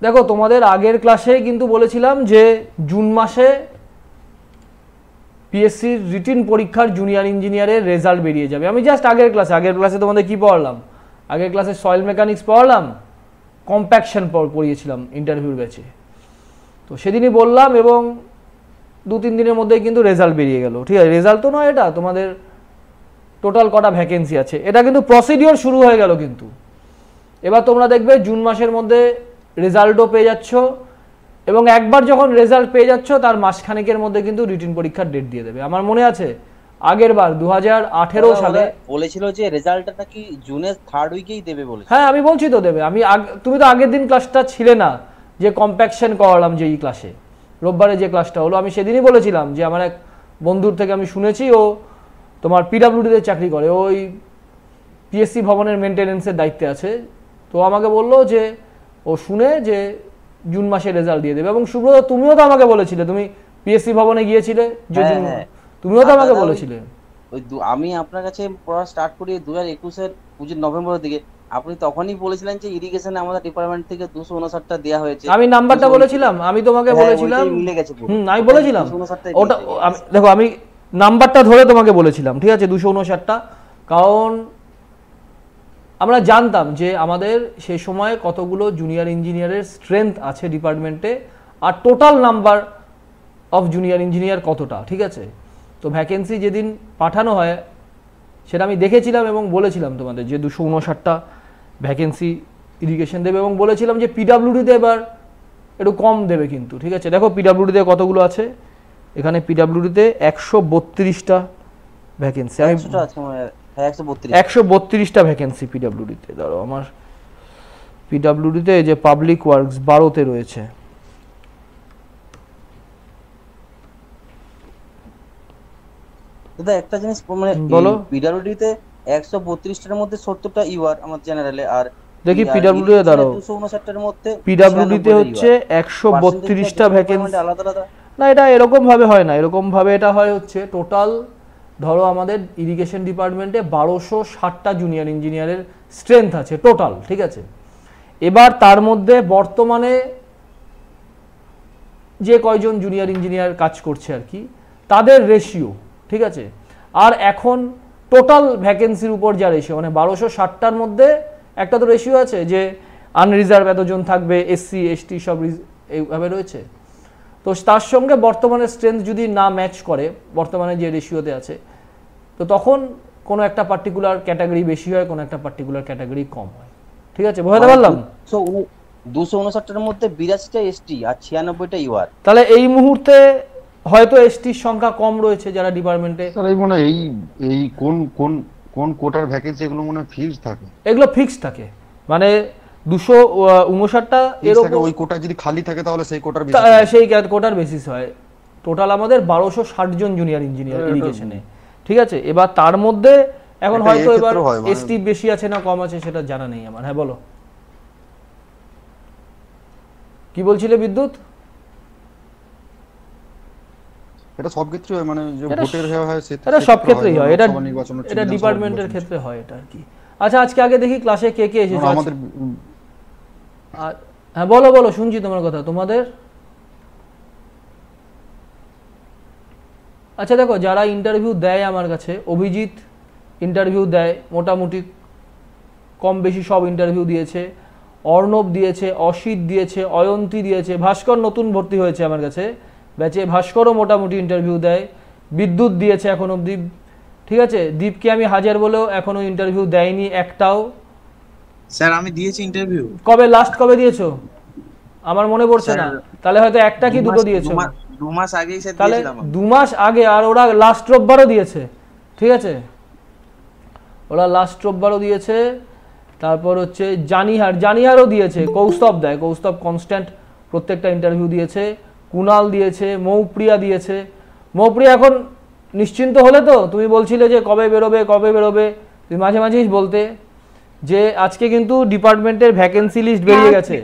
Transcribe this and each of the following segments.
দেখো তোমাদের আগের ক্লাসে কিন্তু বলেছিলাম যে জুন মাসে পিএসসির রিটিন পরীক্ষার জুনিয়র ইঞ্জিনিয়ারের রেজাল্ট বেরিয়ে যাবে। আমি জাস্ট আগের ক্লাসে তোমাদের কি পড়ালাম, আগের ক্লাসে সয়েল মেকানিক্স পড়ালাম, কম্প্যাকশন পড়িয়েছিলাম ইন্টারভিউর ব্যাচে। তো সেদিনই বললাম এবং 2-3 দিনের মধ্যেই কিন্তু রেজাল্ট বেরিয়ে গেল। ঠিক আছে, রেজাল্ট তো নয়, এটা তোমাদের টোটাল কটা ভ্যাকেন্সি আছে এটা কিন্তু প্রসিডিওর শুরু হয়ে গেল। কিন্তু এবার তোমরা দেখবে জুন মাসের মধ্যে রেজাল্টও পেয়ে যাচ্ছ এবং একবার যখন রেজাল্ট পেয়ে যাচ্ছ তার মাসখানেকের মধ্যে কিন্তু রিটিন পরীক্ষার ডেট দিয়ে দেবে। আমার মনে আছে আগের বার 2018 সালে বলেছিল যে রেজাল্টটা নাকি জুনের 3rd উইকেই দেবে বলে। হ্যাঁ আমি বলছি তো দেবে। তুমি তো আগের দিন ক্লাসটা ছিলে না, যে কম্প্যাকশন করালাম যে এই ক্লাসে, রোববারে যে ক্লাসটা হলো, আমি সেদিনই বলেছিলাম যে আমার এক বন্ধুর থেকে আমি শুনেছি, ও তোমার পিডাব্লিউডিতে চাকরি করে, ওই পিএসসি ভবনের মেনটেনেন্সের দায়িত্বে আছে। তো আমাকে বললো যে ও শুনে যে জুন মাসে রেজাল্ট দিয়ে দেবে। এবং সুব্রত তুমিও তো আমাকে বলেছিলে, তুমি পিএসসি ভবনে গিয়েছিলে যে তুমিও তো আমাকে বলেছিলে। ওই আমি আপনার কাছে পড়া স্টার্ট করি 2021-এর 25 নভেম্বরের দিকে, আপনি তখনই বলেছিলেন যে ইরিগেশনে আমাদের ডিপার্টমেন্ট থেকে 259টা দেওয়া হয়েছে। আমি নাম্বারটা বলেছিলাম, আমি তোমাকে বলেছিলাম, আমি বলেছিলাম ওটা। দেখো আমি নাম্বারটা ধরে তোমাকে বলেছিলাম, ঠিক আছে, 259টা। কারণ আমরা জানতাম যে আমাদের সেই সময় কতগুলো জুনিয়র ইঞ্জিনিয়ারের স্ট্রেংথ আছে ডিপার্টমেন্টে, আর total number of junior engineer কতটা। ঠিক আছে, তো ভ্যাকেন্সি যেদিন পাঠানো হয় সেটা আমি দেখেছিলাম এবং বলেছিলাম তোমাদের যে 259টা ভ্যাকেন্সি ইরিগেশন দেবে, এবং বলেছিলাম যে পিডাব্লিউডিতে এবার একটু কম দেবে কিন্তু। ঠিক আছে, দেখো পিডাব্লিউডিতে কতগুলো আছে, এখানে পিডাব্লিউডিতে 132টা ভ্যাকেন্সি, 132টা ভ্যাকেন্সি পিডাব্লিউডিতে। ধরো আমার পিডাব্লিউডিতে যে পাবলিক ওয়ার্কস 12তে রয়েছে। দাদা একটা জিনিস মানে পিডাব্লিউডিতে 132টার মধ্যে 70টা ইউআর আমার জেনারেলে, আর দেখি পিডাব্লিউডি এ দাঁড়াও, 259টার মধ্যে পিডাব্লিউডিতে হচ্ছে 132টা ভ্যাকেন্সি আলাদা আলাদা না, এটা এরকম ভাবে হয় না, এরকম ভাবে এটা হয় হচ্ছে টোটাল। ধরো আমাদের ইরিগেশন ডিপার্টমেন্টে 1260টা জুনিয়র ইঞ্জিনিয়ারের স্ট্রেংথ আছে টোটাল। ঠিক আছে, এবার তার মধ্যে বর্তমানে যে কয়জন জুনিয়র ইঞ্জিনিয়ার কাজ করছে আর কি, তাদের রেশিও। ঠিক আছে, আর এখন টোটাল ভ্যাকেন্সির উপর যা রেশিও, মানে 1260টার মধ্যে একটা তো রেশিও আছে যে আনরিজার্ভ এতজন থাকবে, এসসি এসটি সব এইভাবে রয়েছে। তো তার সঙ্গে বর্তমানে স্ট্রেংথ যদি না ম্যাচ করে বর্তমানে যে রেশিওতে আছে, তো তখন কোনো একটা পার্টিকুলার ক্যাটাগরি বেশি হয়, কোনো একটা পার্টিকুলার ক্যাটাগরি কম হয়। ঠিক আছে, বোঝাতে পারলাম? 259টার মধ্যে 82টা এসটি আর 96টা ইউআর। তাহলে এই মুহূর্তে হয়তো এসটির সংখ্যা কম রয়েছে যারা ডিপার্টমেন্টে। স্যার এই মনে এই কোন কোন কোন কোটার ভ্যাকেন্সি এগুলো মনে ফিক্সড থাকে? এগুলো ফিক্সড থাকে, মানে 259টা এর উপর ওই কোটা যদি খালি থাকে তাহলে সেই কোটার বেসিস, সেই কোটার বেসিস হয়। টোটাল আমাদের 1260 জন জুনিয়র ইঞ্জিনিয়ার ইরিগেশনে। ঠিক আছে, এবার তার মধ্যে এখন হয়তো এবার এসটি বেশি আছে না কম আছে সেটা জানা নেই আমার। হ্যাঁ বলো, কি বলছিলে বিদ্যুৎ? এটা সব ক্ষেত্রেই হয়, মানে যে ভোটের হয় এটা সব ক্ষেত্রেই হয়, এটা ডিপার্টমেন্টের ক্ষেত্রে হয় এটা আর কি। আচ্ছা আজকে আগে দেখি ক্লাসে কে কে এসেছে আমাদের। হ্যাঁ বলো বলো, শুনছি তোমার কথা। তোমাদের আচ্ছা দেখো যারা ইন্টারভিউ দেয় আমার কাছে, অভিজিৎ ইন্টারভিউ দেয় মোটামুটি কম বেশি সব ইন্টারভিউ দিয়েছে, অর্ণব দিয়েছে, অসিত দিয়েছে, অয়ন্তী দিয়েছে, ভাস্কর নতুন ভর্তি হয়েছে আমার কাছে ব্যাচে, ভাস্করও মোটামুটি ইন্টারভিউ দেয়, বিদ্যুৎ দিয়েছে এখন অবধি। ঠিক আছে, দীপকে আমি হাজার বলেও এখনো ইন্টারভিউ দেয়নি একটাও। স্যার আমি দিয়েছি ইন্টারভিউ। কবে লাস্ট কবে দিয়েছো? আমার মনে পড়ছে না, তাহলে হয়তো একটা কি দুটো দিয়েছো। 2 মাস আগেই স্যার তাহলে দিয়েছিলাম। 2 মাস আগে, আর ওরা লাস্ট রোববারও দিয়েছে। ঠিক আছে, ওরা লাস্ট রোববারও দিয়েছে। তারপর হচ্ছে জানিহারও দিয়েছে, কৌস্তব দেয়, কৌস্তব কনস্ট্যান্ট প্রত্যেকটা ইন্টারভিউ দিয়েছে, কুনাল দিয়েছে, মৌপ্রিয়া দিয়েছে। মৌপ্রিয়া এখন নিশ্চিন্ত হলে তো? তুমি বলছিলে যে কবে বেরোবে কবে বেরোবে, তুমি মাঝে মাঝেই বলতে যে আজকে কিন্তু ডিপার্টমেন্টের ভ্যাকেন্সি লিস্ট বেরিয়ে গেছে।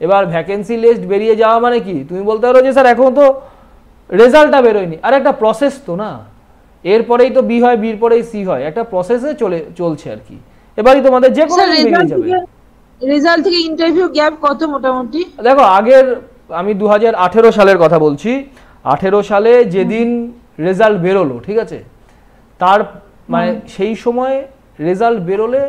এবার ভ্যাকেন্সি লিস্ট বেরিয়ে যাওয়া মানে কি, তুমি বলতে পারো যে স্যার এখন তো রেজাল্টটা বেরোয়নি। আর একটা প্রসেস তো না, এরপরেই তো বি হয়, বির পরেই সি হয়, একটা প্রসেসে চলছে আর কি। এবারই তোমাদের যে কোনো বেরিয়ে যাবে। রেজাল্ট থেকে ইন্টারভিউ গ্যাপ কত মোটামুটি? দেখো আগের আমি 2018 সালের কথা বলছি। 18 সালে যেদিন রেজাল্ট বেরোলো, ঠিক আছে, তার মানে সেই সময় রেজাল্ট বেরোলে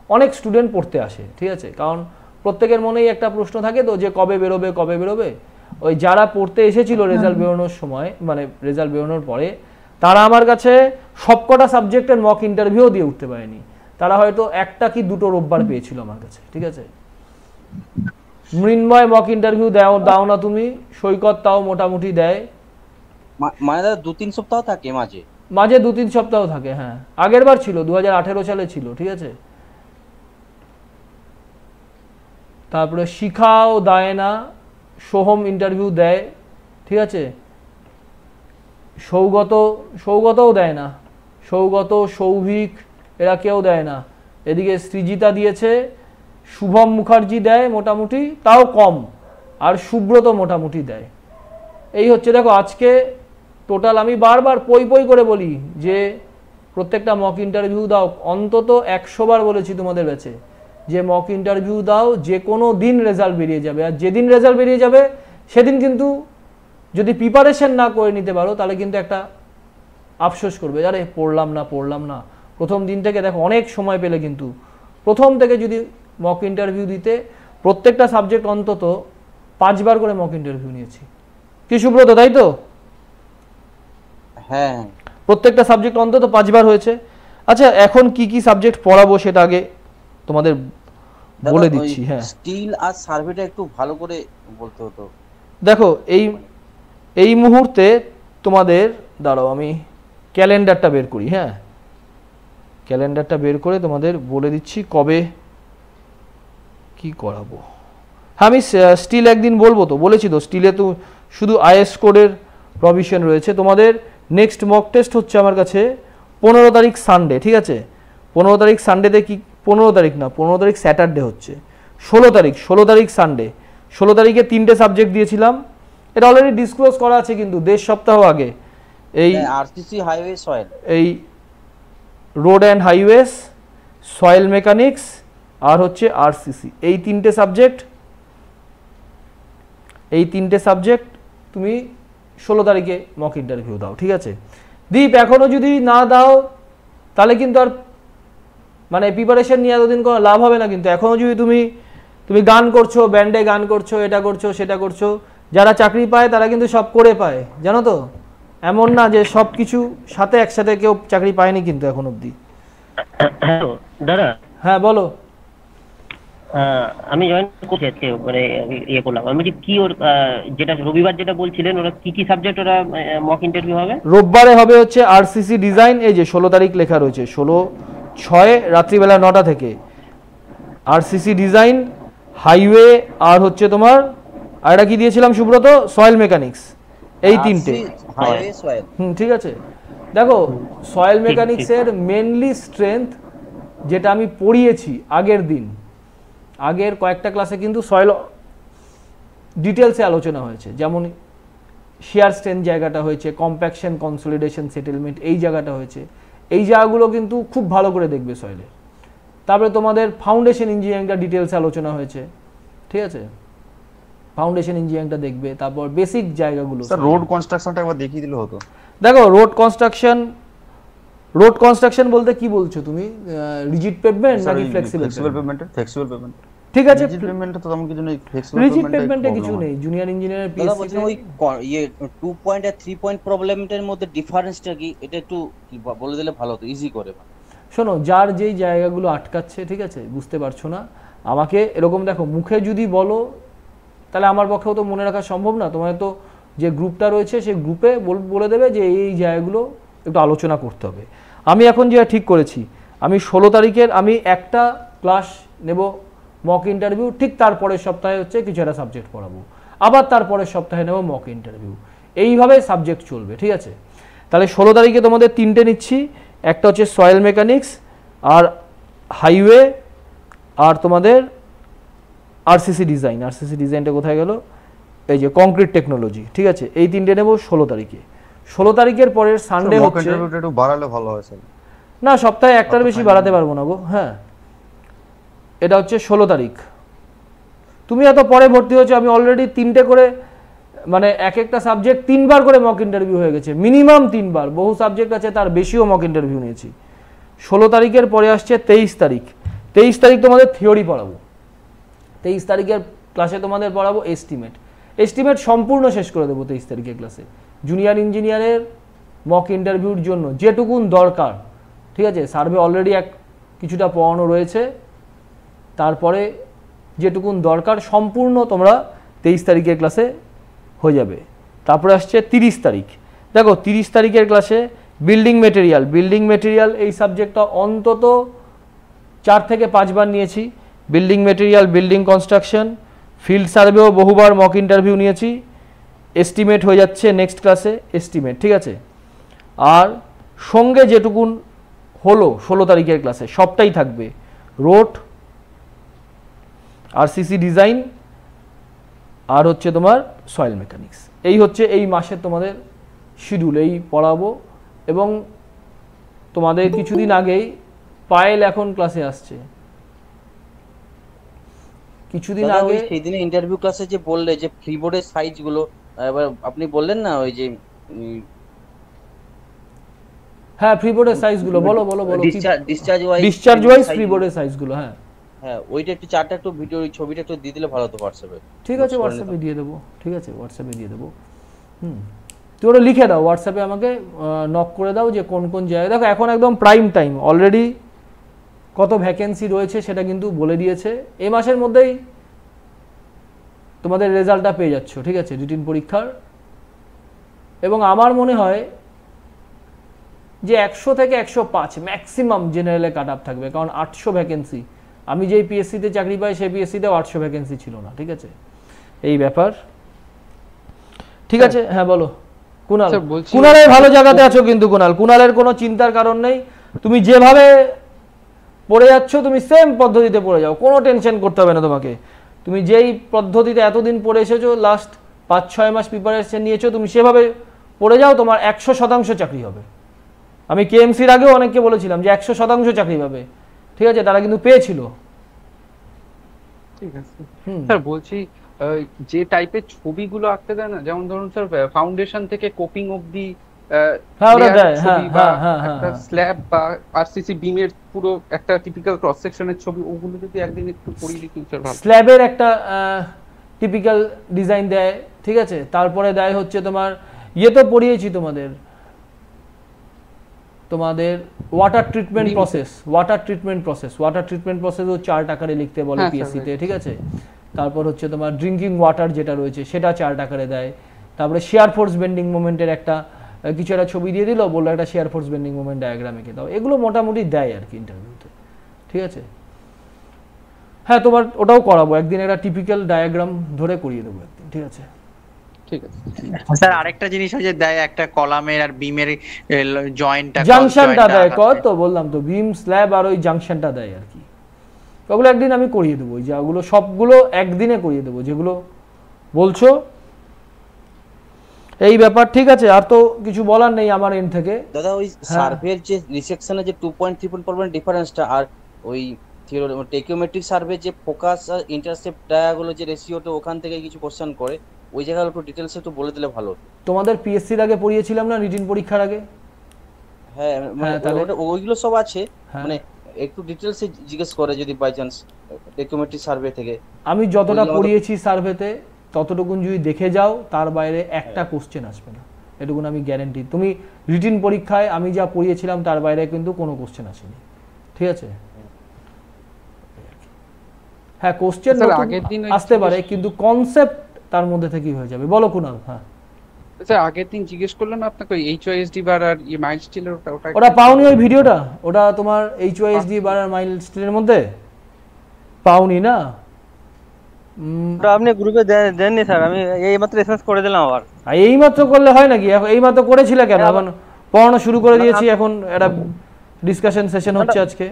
অনেক স্টুডেন্ট পড়তে আসে, ঠিক আছে, কারণ প্রত্যেকের মনেই একটা প্রশ্ন থাকে তো যে কবে বেরোবে কবে বেরোবে। ওই যারা পড়তে এসেছিল রেজাল্ট বেরোনোর সময়, মানে রেজাল্ট বেরোনোর পরে, তারা আমার কাছে সবকটা সাবজেক্টের মক ইন্টারভিউ দিয়ে উঠতে পারেনি। তারা হয়তো একটা কি দুটো রোববার পেয়েছিল আমার কাছে, ঠিক আছে। মৃন্ময় মক ইন্টারভিউ দাও না তুমি, সৈকত তাও মোটামুটি দেয়, মানে দাদা 2-3 সপ্তাহ থাকে মাঝে মাঝে 2-3 সপ্তাহ থাকে। হ্যাঁ, আগের বার ছিল 2018 সালে ছিল, ঠিক আছে। তারপরে শিখাও দেয় না, সোহম ইন্টারভিউ দেয়, ঠিক আছে। সৌগতও দেয় না, সৌগত, সৌভিক এরা কেউ দেয় না। এদিকে সৃজিতা দিয়েছে, শুভম মুখার্জি দেয় মোটামুটি, তাও কম, আর সুব্রত মোটামুটি দেয়। এই হচ্ছে, দেখো আজকে টোটাল আমি বারবার পই করে বলি যে প্রত্যেকটা মক ইন্টারভিউ দাও, অন্তত 100 বার বলেছি তোমাদের ব্যাচে যে মক ইন্টারভিউ দাও, যে কোনো দিন রেজাল্ট বেরিয়ে যাবে। আর যেদিন রেজাল্ট বেরিয়ে যাবে সেদিন কিন্তু যদি প্রিপারেশন না করে নিতে পারো তাহলে কিন্তু একটা আফসোস করবে, আরে পড়লাম না। প্রথম দিন থেকে দেখো অনেক সময় পেলে কিন্তু প্রথম থেকে যদি মক ইন্টারভিউ দিতে, প্রত্যেকটা সাবজেক্ট অন্তত 5 বার করে মক ইন্টারভিউ নিয়েছি। কি সুব্রত, তাই তো? হ্যাঁ, প্রত্যেকটা সাবজেক্ট অন্তত 5 বার হয়েছে। আচ্ছা, এখন কি কি সাবজেক্ট পড়াবো সেটা আগে তোমাদের বলে দিচ্ছি। হ্যাঁ, স্টিল আর সার্ভেটা একটু ভালো করে বলতে হতো। দেখো এই মুহূর্তে তোমাদের, দাঁড়াও আমি ক্যালেন্ডারটা বের করি। হ্যাঁ, ক্যালেন্ডারটা বের করে তোমাদের বলে দিচ্ছি কবে কি করাবো। হ্যাঁ, আমি স্টিল একদিন বলবো, তো বলেছি তো স্টিলে তো শুধু আইএস কোডের প্রভিশন রয়েছে। তোমাদের নেক্সট মক টেস্ট হচ্ছে আমার কাছে 15 তারিখ সানডে, ঠিক আছে। 15 তারিখ সানডেতে কি, 15 তারিখ না, 15 তারিখ স্যাটারডে হচ্ছে, 16 তারিখ সানডে। 16 তারিখে 3টে সাবজেক্ট দিয়েছিলাম, এটা অলরেডি ডিসক্লোজ করা আছে কিন্তু 1.5 সপ্তাহ আগে। এই আরসিসি হাইওয়ে সয়েল, এই road and highways, soil mechanics আর হচ্ছে আরসিসি, এই 3টে সাবজেক্ট তুমি 16 তারিখে মক ইন্টারভিউ দাও, ঠিক আছে। দীপ, এখনো যদি না দাও তাহলে কিন্তু আর মানে প্রিপারেশন নিয়ে এতদিন কোনো লাভ হবে না। কিন্তু এখনো যদি তুমি গান করছো, ব্যান্ডে গান করছো, এটা করছো সেটা করছো, যারা চাকরি পায় তারা কিন্তু সব করে পায়, জানো তো। এমন না যে সব কিছু সাথে একসাথে কেউ চাকরি পায়নি কিন্তু এখন অবধি। হ্যালো দাদা। হ্যাঁ বলো। আমি জয়েন করছি আজকে, মানে ইয়ে করলাম আমি, কি ওর যেটা রবিবার যেটা বলছিলেন, ওরা কি সাবজেক্ট ওরা মক ইন্টারভিউ হবে? রোববারে হবে হচ্ছে আরসিসি ডিজাইন, এই যে 16 তারিখ লেখা রয়েছে, 16/6 রাত্রিবেলা 9টা থেকে আরসিসি ডিজাইন, হাইওয়ে, আর হচ্ছে তোমার আর এটা কি দিয়েছিলাম সুব্রত, সয়েল মেকানিক্স, এই 3টে। ঠিক আছে। দেখো সয়েল মেকানিক্সের মেনলি স্ট্রেংথ যেটা আমি পড়িয়েছি আগের কয়েকটা ক্লাসে কিন্তু সয়েল ডিটেলসে আলোচনা হয়েছে, যেমন শিয়ার স্ট্রেন্থ জায়গাটা হয়েছে, কম্প্যাকশন, কনসলিডেশন, সেটেলমেন্ট এই জায়গাটা হয়েছে, এই জায়গাগুলো কিন্তু খুব ভালো করে দেখবে সয়েলের। তারপরে তোমাদের ফাউন্ডেশন ইঞ্জিনিয়ারিংটা ডিটেলসে আলোচনা হয়েছে, ঠিক আছে, ফাউন্ডেশন ইঞ্জিনিয়ারিংটা দেখবে। তারপর বেসিক জায়গাগুলো, স্যার রোড কনস্ট্রাকশনটা একবার দেখিয়ে দিলে হতো। দেখো রোড কনস্ট্রাকশন বলতে কি বলছো তুমি, রিজিড পেভমেন্ট নাকি ফ্লেক্সিবল পেভমেন্ট? ঠিক আছে, রিজিড পেভমেন্টে তো তেমন কিছু নেই, ফ্লেক্সিবল রিজিড পেভমেন্টে কিছু নেই। জুনিয়র ইঞ্জিনিয়ার পিএসসি ওই 2 পয়েন্ট আর 3 পয়েন্ট প্রবলেমের মধ্যে ডিফারেন্সটা কি, এটা একটু বলে দিলে ভালো হতো, ইজি করে। শোনো, যার যেই জায়গাগুলো আটকাচ্ছে, ঠিক আছে, বুঝতে পারছো না, আমাকে এরকম দেখো মুখে যদি বলো তাহলে আমার পক্ষেও তো মনে রাখা সম্ভব না। তোমার তো যে গ্রুপটা রয়েছে সেই গ্রুপে বলে দেবে যে এই জায়গাগুলো একটু আলোচনা করতে হবে। আমি এখন যেটা ঠিক করেছি, আমি 16 তারিখের আমি একটা ক্লাস নেব মক ইন্টারভিউ, ঠিক তারপরের সপ্তাহে হচ্ছে কিছু একটা সাবজেক্ট পড়াবো, আবার তারপরের সপ্তাহে নেব মক ইন্টারভিউ, এইভাবে সাবজেক্ট চলবে, ঠিক আছে। তাহলে 16 তারিখে তোমাদের 3টে নিচ্ছি, একটা হচ্ছে সয়েল মেকানিক্স আর হাইওয়ে আর তোমাদের আরসিসি ডিজাইনটা কোথায় গেল, এই যে কংক্রিট টেকনোলজি, ঠিক আছে, এই 3টে নেব 16 তারিখে। 16 তারিখের পরের সানডে হচ্ছে, একটু বাড়ালে ভালো হয় স্যার। না সপ্তাহে একটার বেশি বাড়াতে পারবো না গো। হ্যাঁ এটা হচ্ছে 16 তারিখ। তুমি এত পরে ভর্তি হয়েছো, আমি অলরেডি 3টে করে মানে এক একটা সাবজেক্ট 3বার করে মক ইন্টারভিউ হয়ে গেছে, মিনিমাম 3বার, বহু সাবজেক্ট আছে তার বেশিও মক ইন্টারভিউ নিয়েছি। 16 তারিখের পরে আসছে 23 তারিখ। 23 তারিখ তোমাদের থিওরি পড়াবো। 23 তারিখের ক্লাসে তোমাদের পড়াবো এস্টিমেট সম্পূর্ণ শেষ করে দেবো 23 তারিখের ক্লাসে। জুনিয়র ইঞ্জিনিয়ারের মক ইন্টারভিউর জন্য যেটুকুন দরকার, ঠিক আছে, সার্ভে অলরেডি কিছুটা পড়ানো রয়েছে, তারপরে যেটুকুন দরকার সম্পূর্ণ তোমরা 23 তারিখের ক্লাসে হয়ে যাবে। তারপরে আসছে 30 তারিখ। দেখো 30 তারিখের ক্লাসে বিল্ডিং মেটেরিয়াল এই সাবজেক্টটা অন্তত 4 থেকে 5 বার নিয়েছি। Building material, building construction, field সার্ভেও বহুবার মক ইন্টারভিউ নিয়েছি। এস্টিমেট হয়ে যাচ্ছে নেক্সট ক্লাসে এস্টিমেট, ঠিক আছে। আর সঙ্গে যেটুকুন হলো 16 তারিখের ক্লাসে সবটাই থাকবে, রোড, আরসিসি ডিজাইন, আর হচ্ছে তোমার সয়েল মেকানিক্স। এই হচ্ছে এই মাসের তোমাদের শিডিউল, এই পড়াবো। এবং তোমাদের কিছুদিন আগেই পায়েল এখন ক্লাসে আসছে, কিছুদিন আগে সেই দিনে ইন্টারভিউ ক্লাসে যে বললে যে ফ্রিবোর্ডের সাইজ গুলো, এবার আপনি বললেন না ওই যে হ্যাঁ ফ্রিবোর্ডের সাইজ গুলো বলো ডিসচার্জ ওয়াইজ ফ্রিবোর্ডের সাইজ গুলো। হ্যাঁ হ্যাঁ, ওইটা একটু চারটা একটু ভিডিও ছবিটা একটু দিয়ে দিলে ভালো হতো হোয়াটসঅ্যাপে। ঠিক আছে, হোয়াটসঅ্যাপে দিয়ে দেবো, ঠিক আছে, হোয়াটসঅ্যাপে দিয়ে দেবো। তুই ওটা লিখে দাও, হোয়াটসঅ্যাপে আমাকে নক করে দাও যে কোন কোন জায়গায়। দেখো এখন একদম প্রাইম টাইম, অলরেডি কত ভ্যাকেন্সি রয়েছে সেটা কিন্তু বলে দিয়েছে। এই মাসের মধ্যেই তোমাদের রেজাল্টটা পেয়ে যাচ্ছ, ঠিক আছে, রিটিন পরীক্ষার। এবং আমার মনে হয় যে 100 থেকে 105 ম্যাক্সিমাম জেনারেলে কাট আপ থাকবে, কারণ 800 ভ্যাকেন্সি। আমি যেই পিএসসিতে চাকরি পাই সেই পিএসসিতেও 800 ভ্যাকেন্সি ছিল না, ঠিক আছে, এই ব্যাপার। ঠিক আছে, হ্যাঁ বলো কুনাল। কুনালের ভালো জায়গাতে আছো কিন্তু কুনালের কোনো চিন্তার কারণ নেই। তুমি যেভাবে পড়ে যাচ্ছ তুমি সেম পদ্ধতিতে পড়ে যাও, কোনো টেনশন করতে হবে না তোমাকে। তুমি যেই পদ্ধতিতে এতদিন পড়ে এসেছো, লাস্ট 5-6 মাস প্রিপারেশন নিয়েছো, তুমি সেভাবে পড়ে যাও, তোমার 100% চাকরি হবে। আমি কেএমসির আগেও অনেককে বলেছিলাম যে 100% চাকরি পাবে, ঠিক আছে, তারা কিন্তু পেয়েছিল। ঠিক আছে স্যার, বলছি যে টাইপের ছবিগুলো আঁকতে দেয় না, যেমন ধরুন স্যার ফাউন্ডেশন থেকে কোপিং অবধি একটা স্ল্যাব বা আরসিসি বিমের পুরো একটা টিপিক্যাল ক্রস সেকশনের ছবি, ওগুলো যদি একদিন একটু পড়িয়ে দিতেন স্যার ভালো। স্ল্যাবের একটা টিপিক্যাল ডিজাইন দেয়, ঠিক আছে, তারপরে দেয় হচ্ছে তোমার ইয়ে তো পড়িয়েছি তোমাদের ওয়াটার ট্রিটমেন্ট প্রসেসও চার্ট আকারে লিখতে বলে পিএসসিতে, ঠিক আছে। তারপর হচ্ছে তোমার ড্রিঙ্কিং ওয়াটার যেটা রয়েছে সেটা চার্ট আকারে দেয়। তারপরে শেয়ার ফোর্স বেন্ডিং মোমেন্টের একটা কিছু একটা ছবি দিয়ে দিল, বললো একটা share force bending moment diagram এঁকে দাও। এগুলো মোটামুটি দেয় আর কি ইন্টারভিউতে, ঠিক আছে। হ্যাঁ তোমার ওটাও করাবো একদিন, একটা টিপিক্যাল ডায়াগ্রাম ধরে করিয়ে দেবো একদিন, ঠিক আছে। ঠিক আছে স্যার, আরেকটা জিনিস হয় যে দেয় একটা কলামের আর বিমের জয়েন্টটা, জাংশনটা দেয়, কত বললাম তো, বিম স্ল্যাব আর ওই জাংশনটা দেয় আর কি। ওগুলো একদিন আমি করিয়ে দেবো, যে ওগুলো সবগুলো একদিনে করিয়ে দেবো যেগুলো বলছো, এই ব্যাপার, ঠিক আছে। আর তো কিছু বলার নেই আমার এন্ড থেকে দাদা। ওই সার্ভের যে রিসেকশনে যে 2.3% ডিফারেন্সটা, আর ওই টেকিওমেট্রিক সার্ভে যে ফোকাস আর ইন্টারসেপ্ট ডায়াগুলো যে রেশিওটা, ওখান থেকে কিছু কোশ্চেন করে, ওই জায়গাগুলো একটু ডিটেইলস একটু বলে দিলে ভালো। তোমাদের পিএসসির আগে পড়িয়েছিলাম না, রিটিন পরীক্ষার আগে? হ্যাঁ, মানে ওইগুলো সব আছে, মানে একটু ডিটেইলসে জিজ্ঞেস করে যদি বাই চান্স টেকিওমেট্রিক সার্ভে থেকে। আমি যতটা পড়িয়েছি সার্ভেতে ততটুকুন যদি দেখে যাও, তার বাইরে একটা কোশ্চেন আসবে না, এটুকুন আমি গ্যারান্টি। তুমি রিটিন পরীক্ষায় আমি যা পড়িয়েছিলাম তার বাইরে কিন্তু কোনো কোশ্চেন আসেনি, ঠিক আছে। হ্যাঁ কোশ্চেন আসতে পারে, কিন্তু কনসেপ্ট তার মধ্যে থেকেই হয়ে যাবে। বলো কুনাল। হ্যাঁ স্যার, আগের দিন জিজ্ঞেস করলাম আপনাকে ওই এইচওএসডি বার আর মাইল স্টিলের ওটা পাওনি ওই ভিডিওটা? ওটা তোমার এইচওএসডি বার আর মাইল স্টিলের মধ্যে পাওনি না? ওটা আপনি গ্রুপে দেননি স্যার, আমি এইমাত্র এসএমএস করে দিলাম আবার। এইমাত্র করলে হয় নাকি? এইমাত্র করেছিলে কেন? এখন পড়ানো শুরু করে দিয়েছি, এখন একটা ডিসকাশন সেশন হচ্ছে আজকে।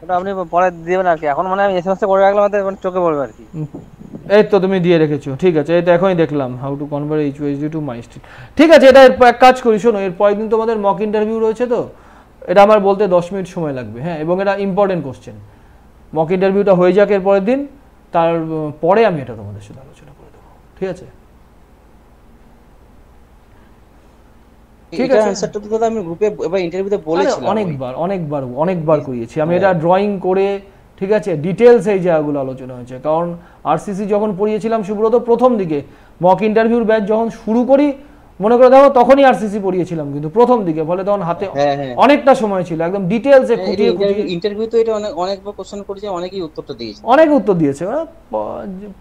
ওটা আপনি পরে দিবেন আর কি, এখন মানে আমি এসএমএস করে রাখলাম, মানে চোখে পড়বে আর কি। এই তো তুমি দিয়ে রেখেছো, ঠিক আছে। এই তো এখনই দেখলাম, how to convert HYSD to mild steel. ঠিক আছে, এটা এক কাজ করি, শোনো, এর পরের দিন তোমাদের মক ইন্টারভিউ রয়েছে, তো এটা আমার বলতে 10 মিনিট সময় লাগবে, হ্যাঁ, এবং এটা ইম্পর্টেন্ট কোশ্চেন। মক ইন্টারভিউটা হয়ে যাক এর পরের দিন, তার পরে আমি এটা তোমাদের সাথে আলোচনা করে দেবো, ঠিক আছে? ঠিক আছে, অ্যানসারটা তো দাদা আমি গ্রুপে এবার ইন্টারভিউতে বলেছিলাম, অনেকবার করিয়েছি আমি এটা, ড্রয়িং করে, ঠিক আছে, ডিটেলস এই জায়গাগুলো আলোচনা হয়েছে। কারণ আরসিসি যখন পড়িয়েছিলাম সুব্রত প্রথম দিকে, মক ইন্টারভিউর ব্যাচ যখন শুরু করি, মনে করে দেখো তখনই আরসিসি পড়িয়েছিলাম কিন্তু প্রথম দিকে, ফলে তখন হাতে অনেকটা সময় ছিল, একদম ডিটেলসে খুঁটিয়ে ইন্টারভিউ তো এটা অনেকবার কোশ্চেন করেছে, অনেকেই উত্তরটা দিয়েছে, অনেক উত্তর দিয়েছে। ওরা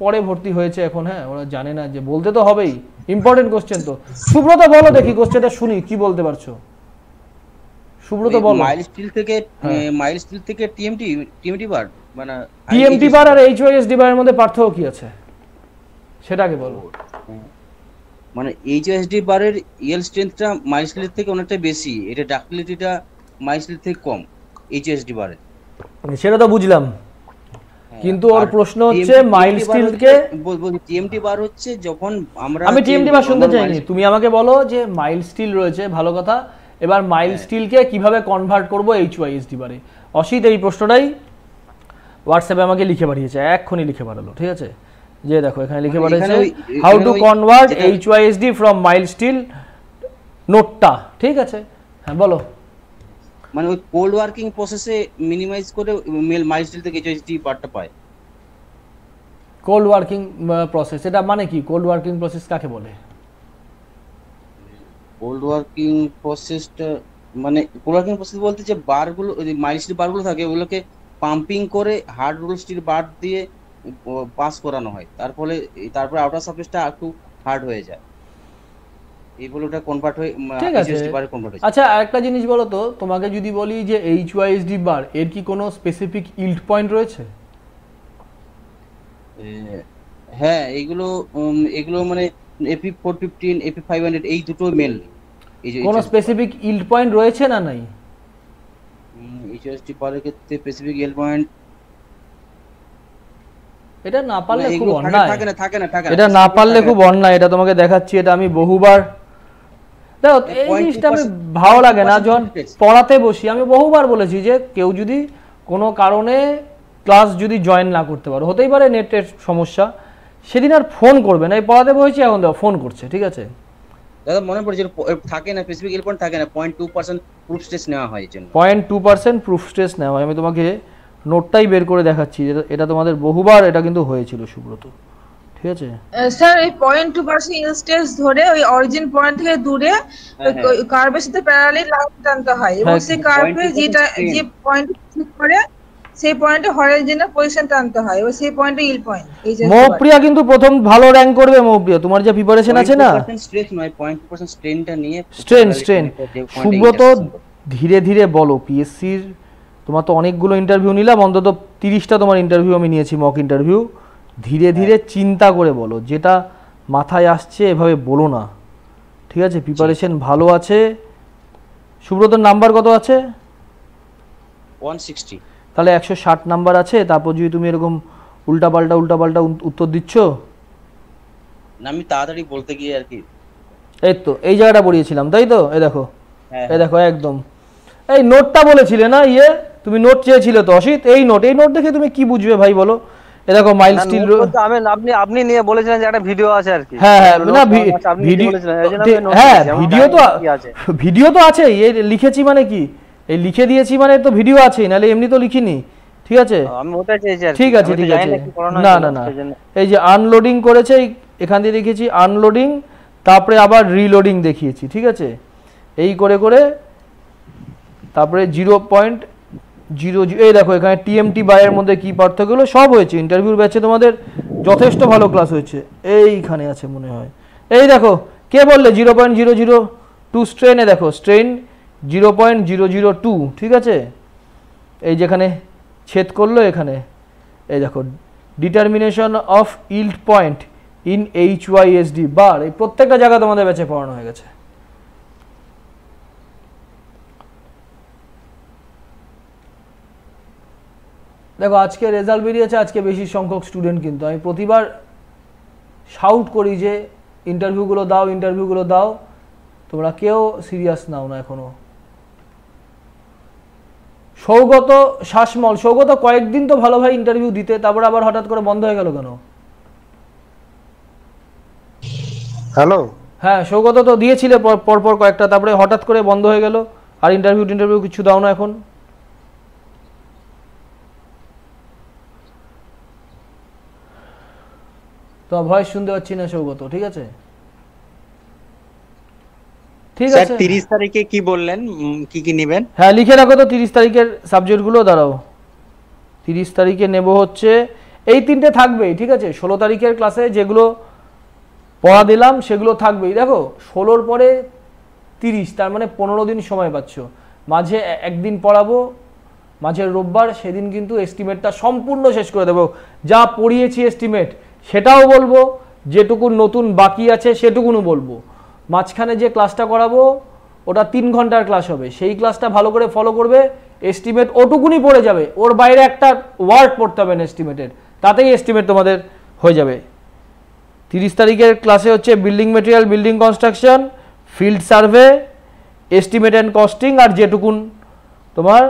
পরে ভর্তি হয়েছে এখন, হ্যাঁ ওরা জানে না যে বলতে তো হবেই, ইম্পর্টেন্ট কোশ্চেন তো। সুব্রত বলো দেখি কোশ্চেনটা শুনি, কি বলতে পারছো সুব্রত বলো। মাইল স্টিল থেকে টিএমটি বার, মানে টিএমটি বার আর এইচওআইএসডি বারের মধ্যে পার্থক্য কি আছে সেটাকে বলো। মানে এইচওএসডি বারের ইয়েল স্ট্রেংথটা মাইল স্টিলের থেকে অনেকটা বেশি, এটা ডাক্টিলিটিটা মাইল স্টিল থেকে কম এইচওএসডি বারের। সেটা তো বুঝলাম, কিন্তু ওর প্রশ্ন হচ্ছে মাইল স্টিলকে টিএমটি বার হচ্ছে যখন আমরা, আমি টিএমটি বার শুনতে চাইনি, তুমি আমাকে বলো যে মাইল স্টিল রয়েছে, ভালো কথা, এবার মাইল স্টিলকে কিভাবে কনভার্ট করব এইচওআইএসডি বারে। অসিত এই প্রশ্নটাই হোয়াটসঅ্যাপে আমাকে লিখে পাঠিয়েছে, এক্ষুনি লিখে পাঠালো, ঠিক আছে? যে দেখো এখানে লিখে পাঠিয়েছে how to convert HYSD from mild steel নোটটা, ঠিক আছে? হ্যাঁ বলো। মানে ওই কোল্ড ওয়ার্কিং প্রসেসে মিনিমাইজ করে মাইল স্টিল থেকে এইচওএসডি বারটা পায়। কোল্ড ওয়ার্কিং প্রসেস, এটা মানে কি? কোল্ড ওয়ার্কিং প্রসেস কাকে বলে? কোল্ড ওয়ার্কিং প্রসেসটা মানে কোল্ড ওয়ার্কিং প্রসেস বলতে যে বারগুলো, মাইল স্টিল বারগুলো থাকে, ওগুলোকে পাম্পিং করে হার্ড রোল স্টিল বার দিয়ে পাস করানো হয়, তারপরে আউটার সারফেসটা একটু হার্ড হয়ে যায়, এইগুলো ওটা কনভার্ট হয়ে এইচওএসডি বারে কনভার্ট হয়। আচ্ছা আরেকটা জিনিস বলো তো, তোমাকে যদি বলি যে এইচওআইএসডি বার এর কি কোনো স্পেসিফিক ইল্ড পয়েন্ট রয়েছে? হ্যাঁ, এগুলো মানে এপি 415 এপি 500 এই দুটো মেনলি। কোনো স্পেসিফিক ইল্ড পয়েন্ট রয়েছে না নাই? এইচওএসডি বারের ক্ষেত্রে স্পেসিফিক ইল্ড পয়েন্ট এটা না পারলে খুব অন্যায়, থাকে না, এটা না পারলে খুব অন্যায়, এটা তোমাকে দেখাচ্ছি, এটা আমি বহুবার, দেখো এই জিনিসটা আমি ভালো লাগে না যখন পড়াতে বসি, আমি বহুবার বলেছি যে কেউ যদি কোনো কারণে ক্লাস যদি জয়েন না করতে পারো, হতেই পারে নেটের সমস্যা, সেদিন আর ফোন করবে না, এই পড়াতে বসেছি এখন দেখো ফোন করছে, ঠিক আছে? দাদা মনে পড়ছে থাকে না, স্পেসিফিক ইল্ড পয়েন্ট থাকে না, 0.2% প্রুফ স্ট্রেস নেওয়া হয়, এর জন্য 0.2% প্রুফ স্ট্রেস নেওয়া হয়। আমি তোমাকে নোটটাই বের করে দেখাচ্ছি, এটা তোমাদের বহুবার এটা কিন্তু হয়েছিল সুব্রত, ঠিক আছে? স্যার এই 0.2% ইল স্ট্রেস ধরে ওই অরিজিন পয়েন্ট থেকে দূরে কার্ভের সাথে প্যারালালি লাইন টানতে হয়, এবং সেই কার্ভে যে পয়েন্ট ঠিক করে সেই পয়েন্টে হরিজন্টাল পজিশন টানতে হয়, এবং সেই পয়েন্টে ইল পয়েন্ট। মৌপ্রিয়া কিন্তু প্রথম ভালো র‍্যাঙ্ক করবে, মৌপ্রিয়া তোমার যে প্রিপারেশন আছে না, 0.2% স্ট্রেস নয়, 0.2% স্ট্রেনটা নিয়ে স্ট্রেন। সুব্রত ধীরে ধীরে বলো, পিএসসির তোমার তো অনেকগুলো ইন্টারভিউ নিলাম, অন্তত 30টা তোমার ইন্টারভিউ আমি নিয়েছি, মক ইন্টারভিউ। ধীরে ধীরে চিন্তা করে বলো, যেটা মাথায় আসছে এভাবে বলো না, ঠিক আছে? প্রিপারেশন ভালো আছে। সুব্রতর নাম্বার কত আছে? 160। তাহলে 160 নাম্বার আছে, তারপর যদি তুমি এরকম উল্টাপাল্টা উত্তর দিচ্ছ, না আমি তাড়াতাড়ি বলতে গিয়ে আর কি, এই তো এই জায়গাটা পড়িয়েছিলাম, তাই তো? এই দেখো, এই দেখো একদম এই নোটটা বলেছিলে না, তুমি নোট চেয়েছিলে তো অসিত, এই নোট দেখে তুমি কি বুঝবে ভাই বলো? এই দেখো মাইল স্টিল, আপনি নিয়ে বলেছিলেন যে একটা ভিডিও আছে আর কি। হ্যাঁ না ভিডিও তো আছে, লিখেছি মানে কি, এই লিখে দিয়েছি মানে তো ভিডিও আছে, নাহলে এমনি তো লিখিনি, ঠিক আছে? ঠিক আছে না এই যে আনলোডিং করেছে, এখান দিয়ে লিখেছি আনলোডিং, তারপরে আবার রিলোডিং দেখিয়েছি, ঠিক আছে? এই করে করে তারপরে 0.00, এই দেখো এখানে টিএমটি বারের মধ্যে কি পার্থক্য হলো সব হয়েছে। ইন্টারভিউর ব্যাচে তোমাদের যথেষ্ট ভালো ক্লাস হয়েছে, এইখানে আছে মনে হয়, এই দেখো কে বললে 0.002 স্ট্রেনে, দেখো স্ট্রেন 0.002, ঠিক আছে? এই যেখানে ছেদ করলো এখানে, এই দেখো determination of yield point in HYSD bar, এই প্রত্যেকটা জায়গা তোমাদের ব্যাচে পড়ানো হয়ে গেছে। দেখো আজকে রেজাল্ট বেরিয়েছে, আজকে বেশি সংখ্যক স্টুডেন্ট, কিন্তু আমি প্রতিবার শাউট করি যে ইন্টারভিউগুলো দাও, তোমরা কেউ সিরিয়াস নাও না এখনো। সৌগত শাসমল, সৌগত কয়েকদিন তো ভালো ভাই ইন্টারভিউ দিতে, তারপর আবার হঠাৎ করে বন্ধ হয়ে গেল কেন? হ্যালো, হ্যাঁ সৌগত তো দিয়েছিলে পরপর কয়েকটা, তারপরে হঠাৎ করে বন্ধ হয়ে গেল, আর ইন্টারভিউ কিছু দাও না এখন? তো ভয়েস শুনতে পাচ্ছি না সৌগত, ঠিক আছে ঠিক স্যার আছে। 30 তারিখে কি বললেন, কি কি নেবেন? হ্যাঁ লিখে রাখো তো 30 তারিখের সাবজেক্টগুলো। দাঁড়াও, 30 তারিখে নেব হচ্ছে এই 3টে থাকবেই, ঠিক আছে। 16 তারিখের ক্লাসে যেগুলো পড়া দিলাম সেগুলো থাকবেই। দেখো 16-র পরে 30, তার মানে 15 দিন সময় পাচ্ছ। মাঝে একদিন পড়াবো, মাঝের রোববার, সেদিন কিন্তু এস্টিমেটটা সম্পূর্ণ শেষ করে দেবো। যা পড়িয়েছি এস্টিমেট সেটাও বলবো, যেটুকু নতুন বাকি আছে সেটুকুনও বলবো। মাঝখানে যে ক্লাসটা করাবো ওটা 3 ঘন্টার ক্লাস হবে, সেই ক্লাসটা ভালো করে ফলো করবে, এস্টিমেট ওটুকুনি পড়ে যাবে, ওর বাইরে একটা ওয়ার্ড পড়তে হবে না এস্টিমেটের, তাতেই এস্টিমেট তোমাদের হয়ে যাবে। 30 তারিখের ক্লাসে হচ্ছে building material, building construction, field survey, estimate and costing, আর যেটুকুন তোমার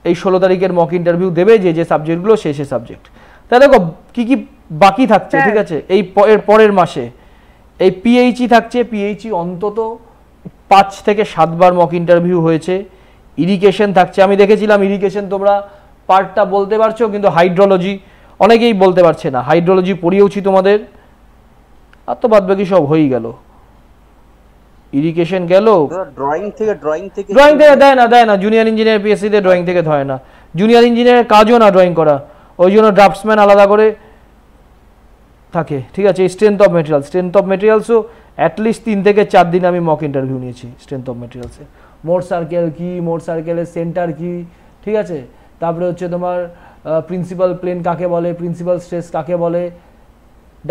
এই 16 তারিখের মক ইন্টারভিউ দেবে যে সাবজেক্টগুলো সে সাবজেক্ট। তাই দেখো কি কি বাকি থাকছে, ঠিক আছে। এই পরের মাসে এই পিএইচই থাকছে, পিএইচই অন্তত 5 থেকে 7 বার মক ইন্টারভিউ হয়েছে। ইরিগেশন থাকছে, আমি দেখেছিলাম ইরিগেশন তোমরা পার্টটা বলতে পারছো, কিন্তু হাইড্রোলজি অনেকেই বলতে পারছে না। হাইড্রোলজি পড়িয়েওছি তোমাদের, আর তো বাদ বাকি সব হয়েই গেল। ইরিগেশন গেল, ড্রয়িং থেকে দেয় না জুনিয়র ইঞ্জিনিয়ার পিএসসি তে ড্রয়িং থেকে ধরে না। জুনিয়র ইঞ্জিনিয়ারের কাজও না ড্রয়িং করা, ওই জন্য ড্রাফটসম্যান আলাদা করে থাকে, ঠিক আছে। স্ট্রেংথ অফ মেটেরিয়ালসও অ্যাটলিস্ট 3 থেকে 4 দিন আমি মক ইন্টারভিউ নিয়েছি স্ট্রেংথ অফ মেটেরিয়ালসে। মোট সার্কেল কি, মোট সার্কেলের সেন্টার কি, ঠিক আছে। তারপরে হচ্ছে তোমার প্রিন্সিপাল প্লেন কাকে বলে, প্রিন্সিপাল স্ট্রেস কাকে বলে,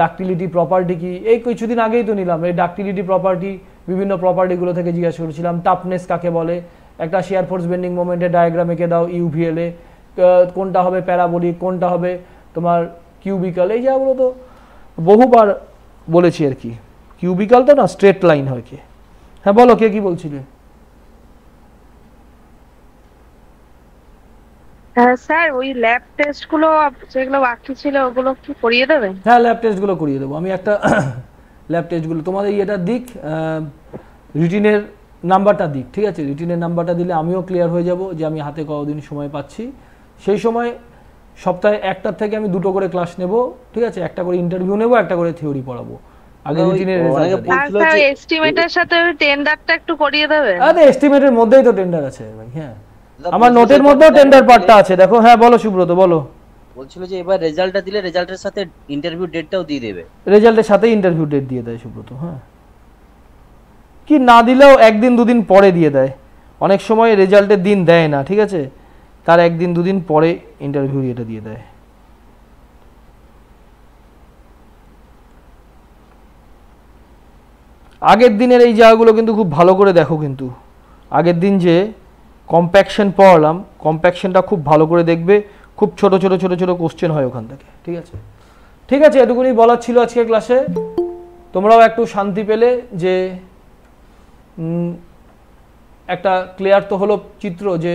ডাক্টিলিটি প্রপার্টি কি, এই কিছুদিন আগেই তো নিলাম। এই ডাক্টিলিটি প্রপার্টি বিভিন্ন প্রপার্টিগুলো থেকে জিজ্ঞাসা করেছিলাম। টাফনেস কাকে বলে, একটা শেয়ার ফোর্স বেন্ডিং মোমেন্টের ডায়াগ্রাম এঁকে দাও ইউভিএল এ, কোনটা হবে প্যারাবোলিক, কোনটা হবে তোমার কিউবিক্যাল, এই জায়গাগুলো তো বহুবার বলেছি আর কি। কিউবিক্যাল তো না, স্ট্রেট লাইন হয় কি। হ্যাঁ বলো, কে কি বলছিলে? স্যার ওই ল্যাব টেস্টগুলো যেগুলো বাকি ছিল ওগুলো কি করিয়ে দেবেন? হ্যাঁ ল্যাব টেস্টগুলো করিয়ে দেবো আমি। একটা ল্যাব টেস্টগুলো তোমাদের ইয়েটা দিক, রিটিনের নাম্বারটা দিক, ঠিক আছে। রিটিনের নাম্বারটা দিলে আমিও ক্লিয়ার হয়ে যাব যে আমি হাতে কতদিন সময় পাচ্ছি। সেই সময় সপ্তাহে 1টার থেকে আমি 2টো করে ক্লাস নেব, ঠিক আছে। একটা করে ইন্টারভিউ নেব, একটা করে থিওরি পড়াবো। আগে রিটিনের রেজাল্ট এস্টিমেটের সাথে টেন্ডারটা একটু করিয়ে দেবেন? আরে এস্টিমেটের মধ্যেই তো টেন্ডার আছে ভাই। হ্যাঁ আমার নোটের মধ্যেও টেন্ডার পার্টটা আছে, দেখো। হ্যাঁ বলো সুব্রত, বলো। বলছিল যে এবার রেজাল্টটা দিলে রেজাল্টের সাথে ইন্টারভিউ ডেটটাও দিয়ে দেবে। রেজাল্টের সাথে ইন্টারভিউ ডেট দিয়ে দেয় সুব্রত। হ্যাঁ কি না দিলেও 1 দিন 2 দিন পরে দিয়ে দেয়, অনেক সময় রেজাল্টের দিন দেয় না, ঠিক আছে। তার 1 দিন 2 দিন পরে ইন্টারভিউ এটা দিয়ে দেয়। আগের দিনের এই জায়গাগুলো কিন্তু খুব ভালো করে দেখো, কিন্তু আগের দিন যে কম্প্যাকশন পড়ালাম, কম্প্যাকশনটা খুব ভালো করে দেখবে। খুব ছোট ছোট ছোট ছোট কোশ্চেন হয় ওখান থেকে, ঠিক আছে। ঠিক আছে, এটুকুনি বলার ছিল আজকে ক্লাসে। তোমরাও একটু শান্তি পেলে যে একটা ক্লিয়ার তো হলো চিত্র যে